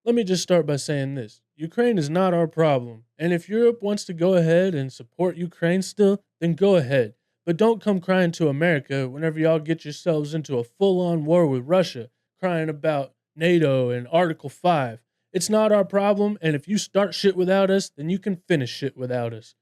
Let me just start by saying this. Ukraine is not our problem. And if Europe wants to go ahead and support Ukraine still, then go ahead. But don't come crying to America whenever y'all get yourselves into a full on war with Russia, crying about NATO and Article 5. It's not our problem. And if you start shit without us, then you can finish shit without us.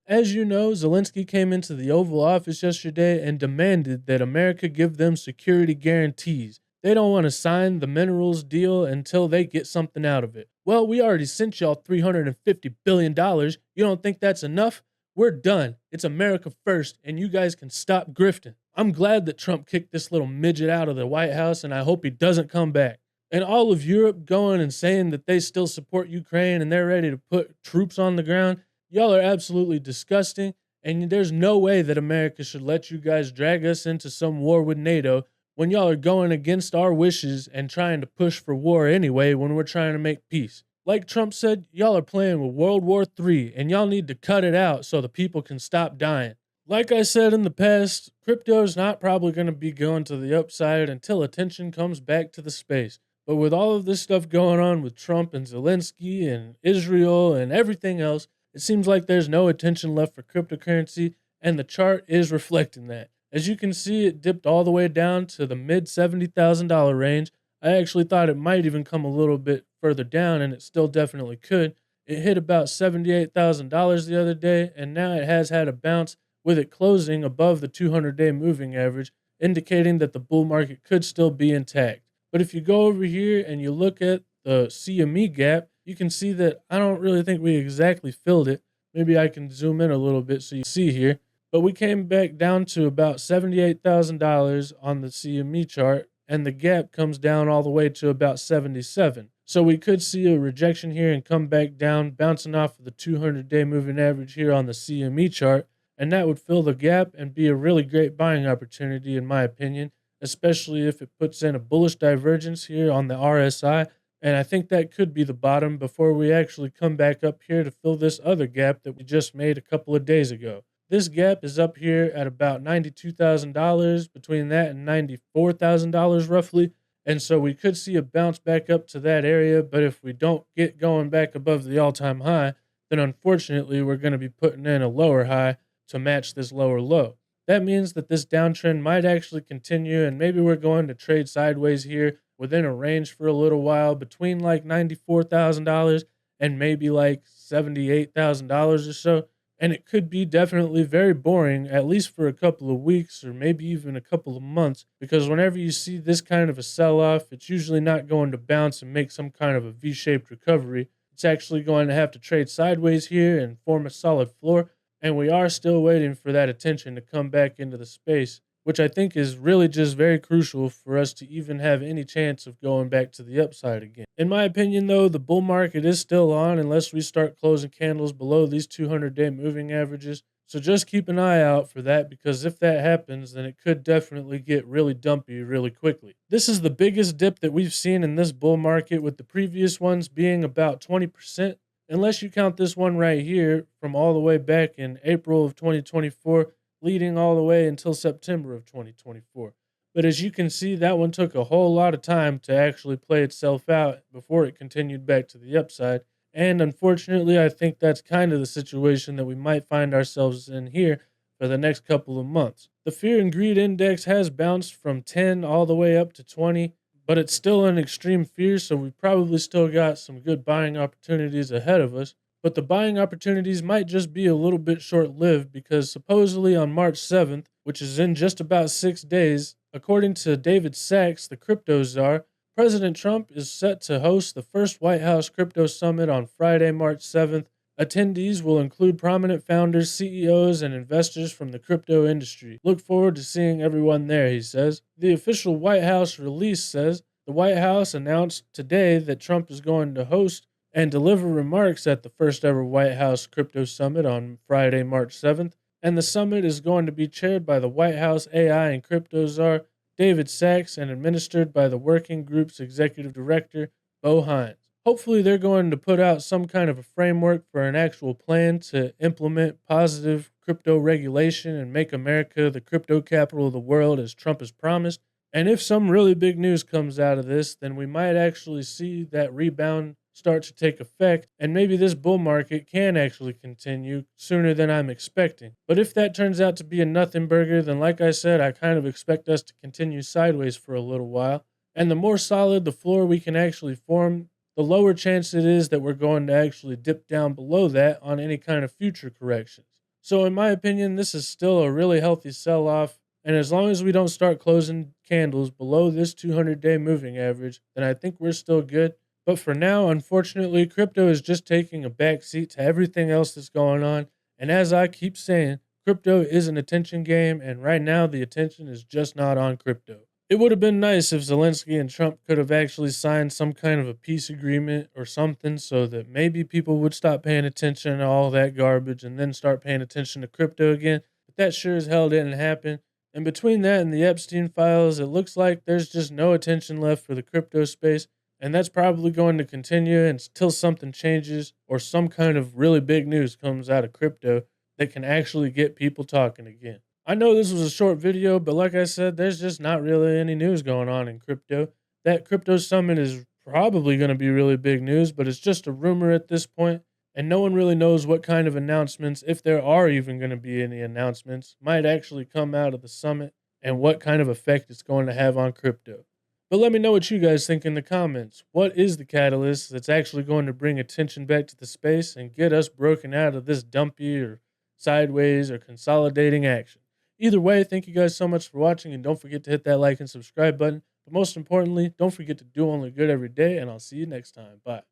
As you know, Zelensky came into the Oval Office yesterday and demanded that America give them security guarantees. They don't want to sign the minerals deal until they get something out of it. Well, we already sent y'all $350 billion. You don't think that's enough? We're done. It's America first, and you guys can stop grifting. I'm glad that Trump kicked this little midget out of the White House, and I hope he doesn't come back. And all of Europe going and saying that they still support Ukraine and they're ready to put troops on the ground. Y'all are absolutely disgusting, and there's no way that America should let you guys drag us into some war with NATO when y'all are going against our wishes and trying to push for war anyway when we're trying to make peace. Like Trump said, y'all are playing with World War III, and y'all need to cut it out so the people can stop dying. Like I said in the past, crypto's not probably going to be going to the upside until attention comes back to the space. But with all of this stuff going on with Trump and Zelensky and Israel and everything else, it seems like there's no attention left for cryptocurrency, and the chart is reflecting that. As you can see, it dipped all the way down to the mid $70,000 range. I actually thought it might even come a little bit further down, and it still definitely could. It hit about $78,000 the other day, and now it has had a bounce, with it closing above the 200-day moving average, indicating that the bull market could still be intact. But if you go over here and you look at the CME gap, you can see that I don't really think we exactly filled it. Maybe I can zoom in a little bit so you see here. But we came back down to about $78,000 on the CME chart, and the gap comes down all the way to about 77. So we could see a rejection here and come back down, bouncing off of the 200-day moving average here on the CME chart, and that would fill the gap and be a really great buying opportunity in my opinion, especially if it puts in a bullish divergence here on the RSI. And I think that could be the bottom before we actually come back up here to fill this other gap that we just made a couple of days ago. This gap is up here at about $92,000, between that and $94,000 roughly. And so we could see a bounce back up to that area. But if we don't get going back above the all-time high, then unfortunately we're going to be putting in a lower high to match this lower low. That means that this downtrend might actually continue, and maybe we're going to trade sideways here within a range for a little while between like $94,000 and maybe like $78,000 or so. And it could be definitely very boring, at least for a couple of weeks or maybe even a couple of months, because whenever you see this kind of a sell-off, it's usually not going to bounce and make some kind of a V-shaped recovery. It's actually going to have to trade sideways here and form a solid floor. And we are still waiting for that attention to come back into the space, which I think is really just very crucial for us to even have any chance of going back to the upside again. In my opinion, though, the bull market is still on unless we start closing candles below these 200-day moving averages. So just keep an eye out for that, because if that happens, then it could definitely get really dumpy really quickly. This is the biggest dip that we've seen in this bull market, with the previous ones being about 20%. Unless you count this one right here from all the way back in April of 2024, leading all the way until September of 2024. But as you can see, that one took a whole lot of time to actually play itself out before it continued back to the upside. And unfortunately, I think that's kind of the situation that we might find ourselves in here for the next couple of months. The fear and greed index has bounced from 10 all the way up to 20. But it's still an extreme fear, so we probably still got some good buying opportunities ahead of us. But the buying opportunities might just be a little bit short-lived, because supposedly on March 7th, which is in just about 6 days, according to David Sacks, the Crypto Czar, President Trump is set to host the first White House Crypto Summit on Friday, March 7th. Attendees will include prominent founders, CEOs, and investors from the crypto industry. Look forward to seeing everyone there, he says. The official White House release says the White House announced today that Trump is going to host and deliver remarks at the first ever White House Crypto Summit on Friday, March 7th. And the summit is going to be chaired by the White House AI and Crypto Czar, David Sacks, and administered by the working group's executive director, Bo Hines. Hopefully they're going to put out some kind of a framework for an actual plan to implement positive crypto regulation and make America the crypto capital of the world as Trump has promised. And if some really big news comes out of this, then we might actually see that rebound start to take effect, and maybe this bull market can actually continue sooner than I'm expecting. But if that turns out to be a nothing burger, then like I said, I kind of expect us to continue sideways for a little while. And the more solid the floor we can actually form, the lower chance it is that we're going to actually dip down below that on any kind of future corrections. So, in my opinion, this is still a really healthy sell off. And as long as we don't start closing candles below this 200-day moving average, then I think we're still good. But for now, unfortunately, crypto is just taking a back seat to everything else that's going on. And as I keep saying, crypto is an attention game, and right now the attention is just not on crypto. It would have been nice if Zelensky and Trump could have actually signed some kind of a peace agreement or something so that maybe people would stop paying attention to all that garbage and then start paying attention to crypto again. But that sure as hell didn't happen. And between that and the Epstein files, it looks like there's just no attention left for the crypto space. And that's probably going to continue until something changes or some kind of really big news comes out of crypto that can actually get people talking again. I know this was a short video, but like I said, there's just not really any news going on in crypto. That crypto summit is probably going to be really big news, but it's just a rumor at this point, and no one really knows what kind of announcements, if there are even going to be any announcements, might actually come out of the summit and what kind of effect it's going to have on crypto. But let me know what you guys think in the comments. What is the catalyst that's actually going to bring attention back to the space and get us broken out of this dumpy or sideways or consolidating action? Either way, thank you guys so much for watching, and don't forget to hit that like and subscribe button. But most importantly, don't forget to do only good every day, and I'll see you next time. Bye.